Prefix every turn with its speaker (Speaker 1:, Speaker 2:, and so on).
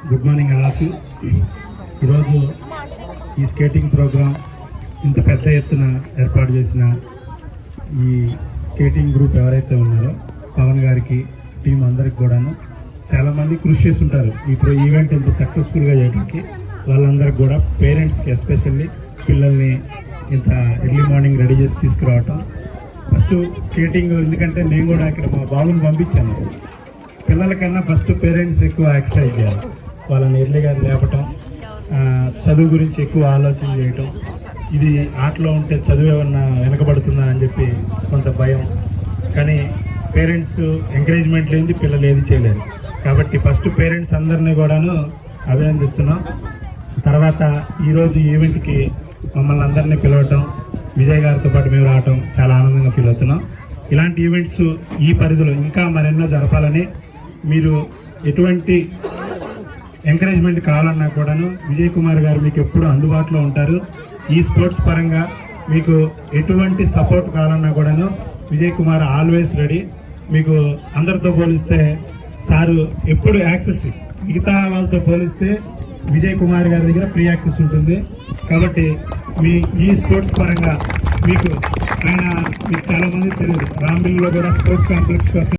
Speaker 1: Good morning all of you. ఈరోజు ఈ skating programme ఇంత పెద్ద ఎత్తున ఏర్పాటు చేసిన ఈ స్కేటింగ్ గ్రూప్ ఎవరైతే ఉన్నారో పవన్ గారికి, టీం అందరికి కూడాను చాలామంది కృషి చేసి ఉంటారు ఈ ఈవెంట్ ఇంత సక్సెస్ఫుల్గా చేయడానికి. వాళ్ళందరికి కూడా పేరెంట్స్కి ఎస్పెషల్లీ పిల్లల్ని ఇంత ఎర్లీ మార్నింగ్ రెడీ చేసి తీసుకురావటం. ఫస్ట్ స్కేటింగ్ ఎందుకంటే నేను కూడా ఇక్కడ మా బాబుని పంపించాను. పిల్లలకన్నా ఫస్ట్ పేరెంట్స్ ఎక్కువ ఎక్సర్సైజ్ చేయాలి, వాళ్ళని ఎర్లీగా లేపటం, చదువు గురించి ఎక్కువ ఆలోచన చేయటం. ఇది ఆటలో ఉంటే చదువు ఏమన్నా వెనకబడుతుందా అని చెప్పి కొంత భయం. కానీ పేరెంట్స్ ఎంకరేజ్మెంట్ లేనిది పిల్లలు ఏది చేయలేరు. కాబట్టి ఫస్ట్ పేరెంట్స్ అందరినీ కూడాను అభినందిస్తున్నాం. తర్వాత ఈరోజు ఈవెంట్కి మమ్మల్ని అందరినీ పిలవటం, విజయ్ గారితో పాటు మేము రావటం చాలా ఆనందంగా ఫీల్ అవుతున్నాం. ఇలాంటి ఈవెంట్స్ ఈ పరిధిలో ఇంకా మరెన్నో జరపాలని, మీరు ఎటువంటి ఎంకరేజ్మెంట్ కావాలన్నా కూడాను విజయ్ కుమార్ గారు మీకు ఎప్పుడు అందుబాటులో ఉంటారు. ఈ స్పోర్ట్స్ పరంగా మీకు ఎటువంటి సపోర్ట్ కావాలన్నా కూడాను విజయ్ కుమార్ ఆల్వేస్ రెడీ. మీకు అందరితో పోలిస్తే సారు ఎప్పుడు యాక్సెస్, మిగతా వాళ్ళతో పోలిస్తే విజయ్ కుమార్ గారి దగ్గర ఫ్రీ యాక్సెస్ ఉంటుంది. కాబట్టి మీ ఈ స్పోర్ట్స్ పరంగా మీకు చాలా మంది తెలియదు, రాంబిల్లో కూడా స్పోర్ట్స్ కాంప్లెక్స్ కోసం